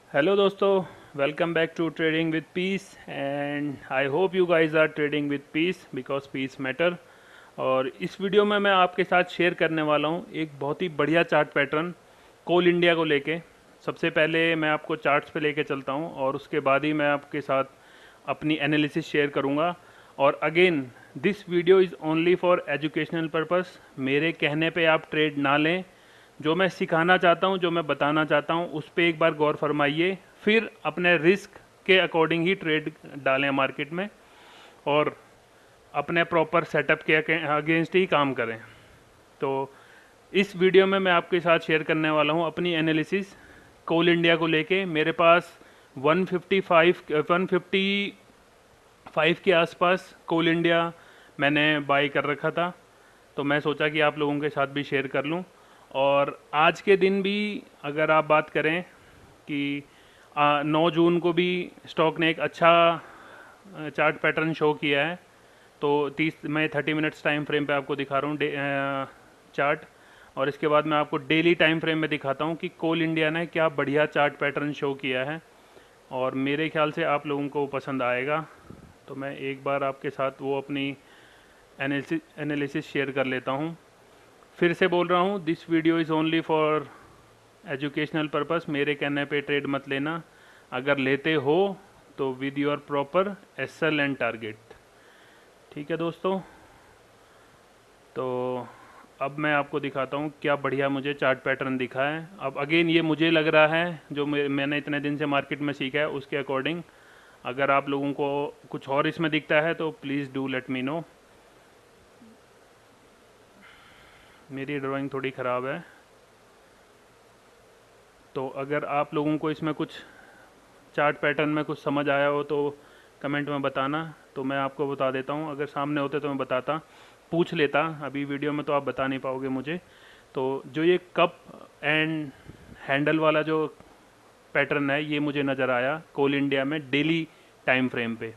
Hello दोस्तों, welcome back to trading with peace and I hope you guys are trading with peace because peace matter. और इस video में मैं आपके साथ शेयर करने वाला हूँ एक बहुत ही बढ़िया चार्ट पैटर्न कोल इंडिया को लेके। सबसे पहले मैं आपको चार्ट्स पे लेके चलता हूँ और उसके बाद ही मैं आपके साथ अपनी एनालिसिस शेयर करूँगा। और again, this video is only for educational purpose. मेरे कहने पे आप ट्रेड ना लें। जो मैं सिखाना चाहता हूँ, जो मैं बताना चाहता हूँ, उस पर एक बार गौर फरमाइए, फिर अपने रिस्क के अकॉर्डिंग ही ट्रेड डालें मार्केट में और अपने प्रॉपर सेटअप के अगेंस्ट ही काम करें। तो इस वीडियो में मैं आपके साथ शेयर करने वाला हूँ अपनी एनालिसिस कोल इंडिया को लेके। मेरे पास 155 के आसपास कोल इंडिया मैंने बाई कर रखा था, तो मैं सोचा कि आप लोगों के साथ भी शेयर कर लूं। और आज के दिन भी अगर आप बात करें कि 9 जून को भी स्टॉक ने एक अच्छा चार्ट पैटर्न शो किया है। तो 30 मिनट्स टाइम फ्रेम पे आपको दिखा रहा हूँ चार्ट, और इसके बाद मैं आपको डेली टाइम फ्रेम में दिखाता हूँ कि कोल इंडिया ने क्या बढ़िया चार्ट पैटर्न शो किया है और मेरे ख्याल से आप लोगों को पसंद आएगा। तो मैं एक बार आपके साथ वो अपनी एनालिसिस शेयर कर लेता हूँ। फिर से बोल रहा हूँ, this video is only for educational purpose. मेरे कहने पे ट्रेड मत लेना। अगर लेते हो तो with your proper SL and target. ठीक है दोस्तों, तो अब मैं आपको दिखाता हूँ क्या बढ़िया मुझे चार्ट पैटर्न दिखा है। अब अगेन ये मुझे लग रहा है, जो मैंने इतने दिन से मार्केट में सीखा है उसके अकॉर्डिंग। अगर आप लोगों को कुछ और इसमें दिखता है तो please do let me know. मेरी ड्राइंग थोड़ी ख़राब है, तो अगर आप लोगों को इसमें कुछ चार्ट पैटर्न में कुछ समझ आया हो तो कमेंट में बताना, तो मैं आपको बता देता हूँ। अगर सामने होते तो मैं बताता, पूछ लेता। अभी वीडियो में तो आप बता नहीं पाओगे मुझे। तो जो ये कप एंड हैंडल वाला जो पैटर्न है, ये मुझे नज़र आया कोल इंडिया में डेली टाइम फ्रेम पे।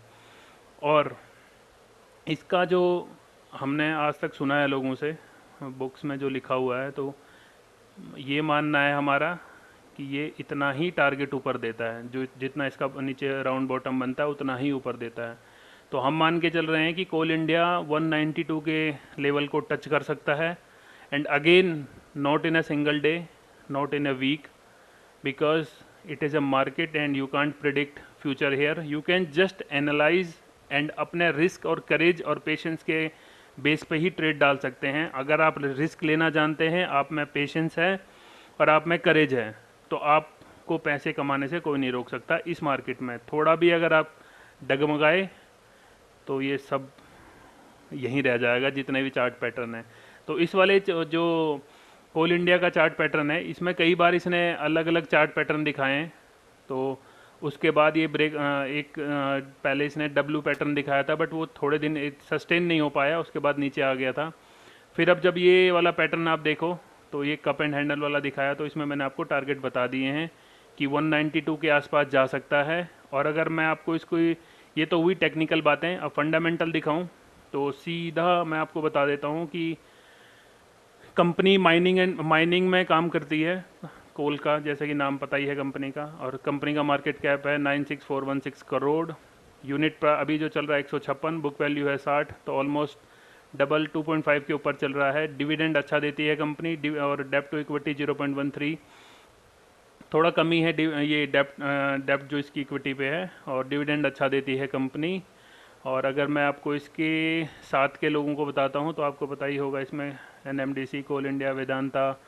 और इसका जो हमने आज तक सुना है लोगों से, बुक्स में जो लिखा हुआ है, तो ये मानना है हमारा कि ये इतना ही टारगेट ऊपर देता है। जो जितना इसका नीचे राउंड बॉटम बनता है उतना ही ऊपर देता है। तो हम मान के चल रहे हैं कि कोल इंडिया 192 के लेवल को टच कर सकता है। And again, not in a single day, not in a week, because it is a market and you can't predict future here. You can just analyse and अपने रिस्क और courage और patience के base पे ही trade डाल सकते हैं। अगर आप रिस्क लेना जानते हैं, आप में पेशेंस है और आप में करेज है, तो आपको पैसे कमाने से कोई नहीं रोक सकता इस मार्केट में। थोड़ा भी अगर आप डगमगाए तो ये सब यहीं रह जाएगा, जितने भी चार्ट पैटर्न है। तो इस वाले जो कोल इंडिया का चार्ट पैटर्न है, इसमें कई बार इसने अलग अलग चार्ट पैटर्न दिखाए हैं। तो उसके बाद ये ब्रेक पहले इसने डब्लू पैटर्न दिखाया था, बट वो थोड़े दिन सस्टेन नहीं हो पाया, उसके बाद नीचे आ गया था। फिर अब जब ये वाला पैटर्न आप देखो, तो ये कप एंड हैंडल वाला दिखाया, तो इसमें मैंने आपको टारगेट बता दिए हैं कि 192 के आसपास जा सकता है। और अगर मैं आपको इसको, ये तो हुई टेक्निकल बातें, अब फंडामेंटल दिखाऊं तो सीधा मैं आपको बता देता हूं कि कंपनी माइनिंग में काम करती है, कोल का, जैसे कि नाम पता ही है कंपनी का। और कंपनी का मार्केट कैप है 96416 करोड़। यूनिट पर अभी जो चल रहा है 156, बुक वैल्यू है 60, तो ऑलमोस्ट डबल 2.5 के ऊपर चल रहा है। डिविडेंड अच्छा देती है कंपनी, और डेप्ट टू इक्विटी 0.13, थोड़ा कमी है ये डेप्ट जो इसकी इक्विटी पे है, और डिविडेंड अच्छा देती है कंपनी। और अगर मैं आपको इसके साथ के लोगों को बताता हूँ तो आपको पता ही होगा, इसमें एनएमडीसी, कोल इंडिया, वेदांता,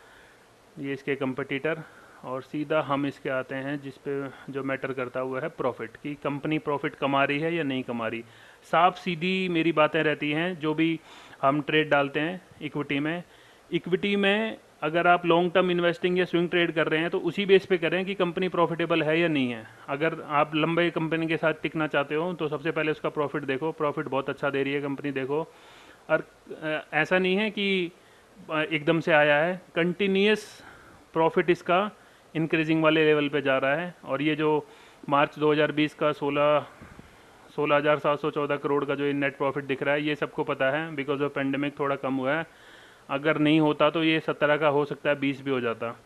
ये इसके कंपटीटर। और सीधा हम इसके आते हैं जिस पे जो मैटर करता हुआ है प्रॉफिट, कि कंपनी प्रॉफिट कमा रही है या नहीं कमा रही। साफ सीधी मेरी बातें रहती हैं जो भी हम ट्रेड डालते हैं इक्विटी में। इक्विटी में अगर आप लॉन्ग टर्म इन्वेस्टिंग या स्विंग ट्रेड कर रहे हैं तो उसी बेस पे करें कि कंपनी प्रॉफिटेबल है या नहीं है। अगर आप लंबे कंपनी के साथ टिकना चाहते हो तो सबसे पहले उसका प्रॉफिट देखो, प्रॉफिट बहुत अच्छा दे रही है कंपनी, देखो। और ऐसा नहीं है कि एकदम से आया है, कंटिन्यूस प्रॉफिट इसका इंक्रीजिंग वाले लेवल पे जा रहा है। और ये जो मार्च 2020 का 16,714 करोड़ का जो ये नेट प्रॉफिट दिख रहा है, ये सबको पता है, बिकॉज ऑफ पेंडेमिक थोड़ा कम हुआ है। अगर नहीं होता तो ये 17 का हो सकता है, 20 भी हो जाता।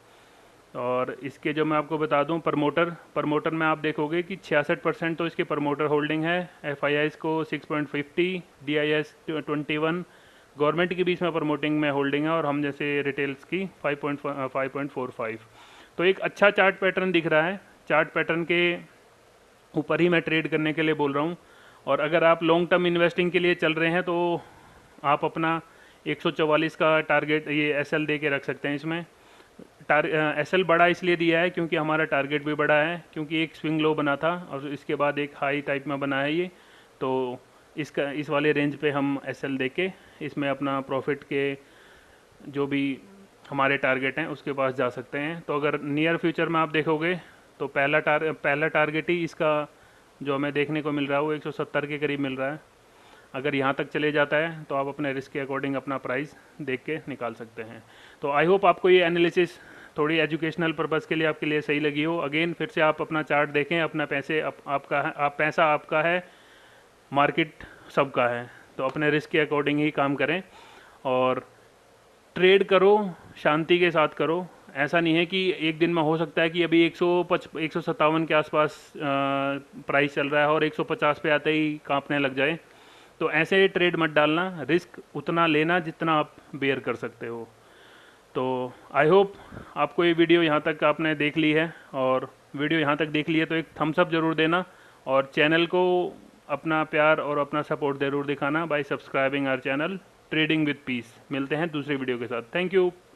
और इसके जो मैं आपको बता दूं, प्रमोटर में आप देखोगे कि 66% तो इसके प्रमोटर होल्डिंग है। FIIs को 6.50, DIS 21, गवर्नमेंट की भी इसमें प्रमोटिंग में होल्डिंग है, और हम जैसे रिटेल्स की 5.45। तो एक अच्छा चार्ट पैटर्न दिख रहा है। चार्ट पैटर्न के ऊपर ही मैं ट्रेड करने के लिए बोल रहा हूँ। और अगर आप लॉन्ग टर्म इन्वेस्टिंग के लिए चल रहे हैं तो आप अपना 144 का टारगेट ये SL दे के रख सकते हैं। इसमें SL बड़ा इसलिए दिया है क्योंकि हमारा टारगेट भी बड़ा है, क्योंकि एक स्विंग लो बना था और इसके बाद एक हाई टाइप में बना है ये। तो इस वाले रेंज पे हम SL दे के इसमें अपना प्रॉफिट के जो भी हमारे टारगेट हैं उसके पास जा सकते हैं। तो अगर नियर फ्यूचर में आप देखोगे तो पहला टारगेट ही इसका जो हमें देखने को मिल रहा है वो 170 के करीब मिल रहा है। अगर यहाँ तक चले जाता है तो आप अपने रिस्क के अकॉर्डिंग अपना प्राइस देख के निकाल सकते हैं। तो आई होप आपको ये एनालिसिस थोड़ी एजुकेशनल पर्पज़ के लिए आपके लिए सही लगी हो। अगेन फिर से आप अपना चार्ट देखें, अपना पैसा आपका है, मार्केट सबका है, तो अपने रिस्क के अकॉर्डिंग ही काम करें और ट्रेड करो, शांति के साथ करो। ऐसा नहीं है कि एक दिन में हो सकता है कि अभी 157 के आसपास प्राइस चल रहा है और 150 पे आते ही कांपने लग जाए, तो ऐसे ट्रेड मत डालना। रिस्क उतना लेना जितना आप बेयर कर सकते हो। तो आई होप आपको ये वीडियो यहाँ तक आपने देख ली है, और वीडियो यहाँ तक देख ली है तो एक थम्स अप ज़रूर देना, और चैनल को अपना प्यार और अपना सपोर्ट ज़रूर दिखाना by subscribing our channel trading with peace. मिलते हैं दूसरी वीडियो के साथ। Thank you.